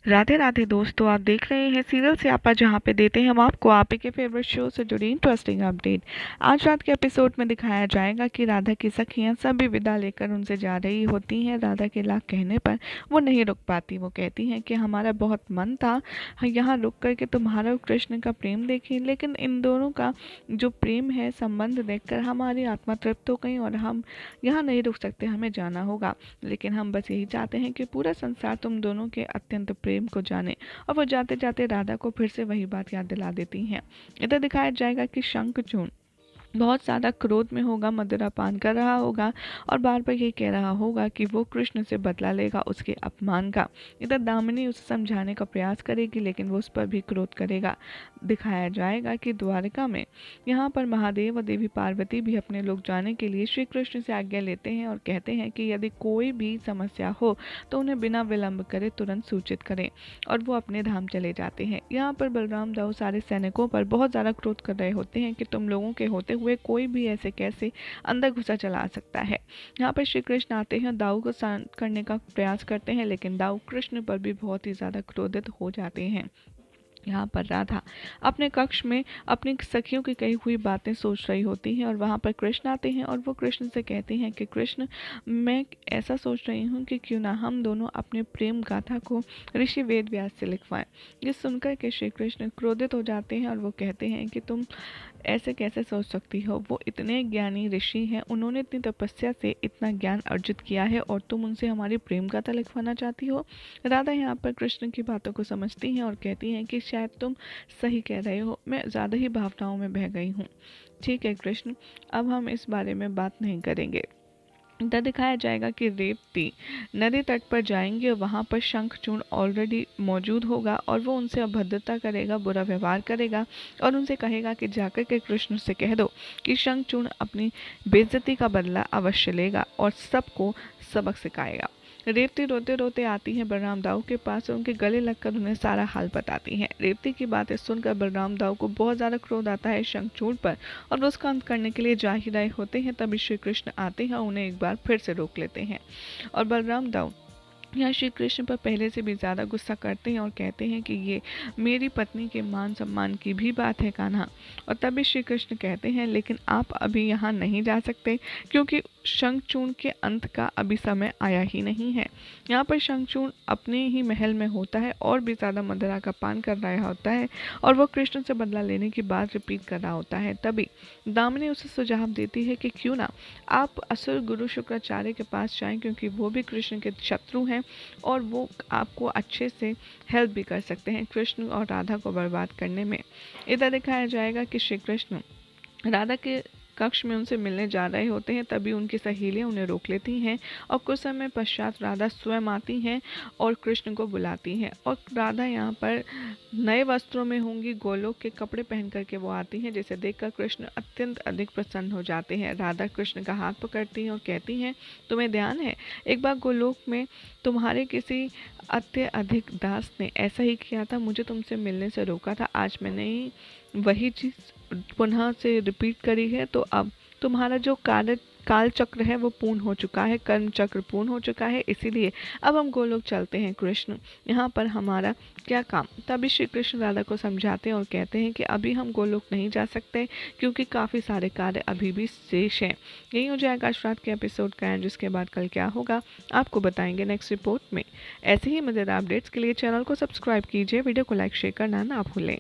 राधे राधे दोस्तों, आप देख रहे हैं सीरियल स्यापा, जहां पे देते हैं हम आपको आप ही के फेवरेट शो से जुड़ी इंटरेस्टिंग अपडेट। आज रात के एपिसोड में दिखाया जाएगा कि राधा की सखियां सभी विदा लेकर उनसे जा रही होती हैं। राधा के लाख कहने पर वो नहीं रुक पाती। वो कहती हैं कि हमारा बहुत मन था यहाँ रुक कर के तुम्हारा और कृष्ण का प्रेम देखें, लेकिन इन दोनों का जो प्रेम है, संबंध देखकर हमारी आत्मा तृप्त हो गई और हम यहाँ नहीं रुक सकते, हमें जाना होगा। लेकिन हम बस यही चाहते हैं कि पूरा संसार तुम दोनों के अत्यंत प्रेम को जाने। और वो जाते जाते राधा को फिर से वही बात याद दिला देती हैं। इधर दिखाया जाएगा कि शंखचूड़ बहुत ज़्यादा क्रोध में होगा, मदिरा पान कर रहा होगा और बार बार ये कह रहा होगा कि वो कृष्ण से बदला लेगा उसके अपमान का। इधर दामिनी उसे समझाने का प्रयास करेगी, लेकिन वो उस पर भी क्रोध करेगा। दिखाया जाएगा कि द्वारिका में यहाँ पर महादेव और देवी पार्वती भी अपने लोग जाने के लिए श्री कृष्ण से आज्ञा लेते हैं और कहते हैं कि यदि कोई भी समस्या हो तो उन्हें बिना विलंब करे तुरंत सूचित करें, और वो अपने धाम चले जाते हैं। यहाँ पर बलराम दाऊ सारे सैनिकों पर बहुत ज़्यादा क्रोध कर रहे होते हैं कि तुम लोगों के होते हुए कोई भी ऐसे कैसे अंदर घुसा चला सकता है। यहाँ पर श्री कृष्ण आते हैं, दाऊ को शांत करने का प्रयास करते हैं, लेकिन दाऊ कृष्ण पर भी बहुत ही ज़्यादा क्रोधित हो जाते हैं। यहाँ पर राधा अपने कक्ष में अपनी सखियों की कही हुई बातें सोच रही होती हैं और वहाँ पर कृष्ण आते हैं और वो कृष्ण से कहते हैं कि कृष्ण, मैं ऐसा सोच रही हूँ कि क्यों ना हम दोनों अपने प्रेम गाथा को ऋषि वेद व्यास से लिखवाएं। ये सुनकर के श्री कृष्ण क्रोधित हो जाते हैं और वो कहते हैं कि तुम ऐसे कैसे सोच सकती हो, वो इतने ज्ञानी ऋषि हैं, उन्होंने इतनी तपस्या से इतना ज्ञान अर्जित किया है और तुम उनसे हमारी प्रेम गाथा लिखवाना चाहती हो। राधा यहाँ पर कृष्ण की बातों को समझती हैं और कहती हैं कि शायद तुम सही कह रहे हो, मैं ज़्यादा ही भावनाओं में बह गई हूँ। ठीक है कृष्ण, अब हम इस बारे में बात नहीं करेंगे। इधर दिखाया जाएगा कि रेवती नदी तट पर जाएंगे और वहाँ पर शंखचूड़ ऑलरेडी मौजूद होगा और वो उनसे अभद्रता करेगा, बुरा व्यवहार करेगा और उनसे कहेगा कि जाकर के कृष्ण से कह दो कि शंखचूड़ अपनी बेइज्जती का बदला अवश्य लेगा और सबको सबक सिखाएगा। रेवती रोते रोते आती है बलराम दाऊ के पास और उनके गले लगकर उन्हें सारा हाल बताती हैं। रेवती की बातें सुनकर बलराम दाऊ को बहुत ज़्यादा क्रोध आता है शंखचूड़ पर और वो उसका अंत करने के लिए जा ही रहे होते हैं, तभी श्री कृष्ण आते हैं, उन्हें एक बार फिर से रोक लेते हैं और बलराम दाऊ यहाँ श्री कृष्ण पर पहले से भी ज़्यादा गुस्सा करते हैं और कहते हैं कि ये मेरी पत्नी के मान सम्मान की भी बात है कान्हा। और तभी श्री कृष्ण कहते हैं लेकिन आप अभी यहाँ नहीं जा सकते क्योंकि शंखचूड़ के अंत का अभी समय आया ही नहीं है। यहाँ पर शंखचूड़ अपने ही महल में होता है और भी ज़्यादा मदिरा का पान कर रहा होता है और वो कृष्ण से बदला लेने की बात रिपीट कर रहा होता है। तभी दामिनी उसे सुझाव देती है कि क्यों ना आप असुर गुरु शुक्राचार्य के पास जाएं, क्योंकि वो भी कृष्ण के शत्रु हैं और वो आपको अच्छे से हेल्प भी कर सकते हैं कृष्ण और राधा को बर्बाद करने में। इधर दिखाया जाएगा कि श्री कृष्ण राधा के कक्ष में उनसे मिलने जा रहे होते हैं, तभी उनकी सहेलियां उन्हें रोक लेती हैं और कुछ समय पश्चात राधा स्वयं आती हैं और कृष्ण को बुलाती हैं। और राधा यहाँ पर नए वस्त्रों में होंगी, गोलोक के कपड़े पहन करके वो आती हैं, जिसे देखकर कृष्ण अत्यंत अधिक प्रसन्न हो जाते हैं। राधा कृष्ण का हाथ पकड़ती हैं और कहती हैं, तुम्हें ध्यान है एक बार गोलोक में तुम्हारे किसी अत्यधिक दास ने ऐसा ही किया था, मुझे तुमसे मिलने से रोका था, आज मैंने वही चीज़ पुनः से रिपीट करी है, तो अब तुम्हारा जो काल चक्र है वो पूर्ण हो चुका है, कर्म चक्र पूर्ण हो चुका है, इसीलिए अब हम गोलोक चलते हैं कृष्ण, यहाँ पर हमारा क्या काम। तभी श्री कृष्ण राधा को समझाते हैं और कहते हैं कि अभी हम गोलोक नहीं जा सकते क्योंकि काफ़ी सारे कार्य अभी भी शेष हैं। यही हो जाएगा आज रात के एपिसोड का एंड, जिसके बाद कल क्या होगा आपको बताएंगे नेक्स्ट रिपोर्ट में। ऐसे ही मज़ेदार अपडेट्स के लिए चैनल को सब्सक्राइब कीजिए, वीडियो को लाइक शेयर करना ना भूलें।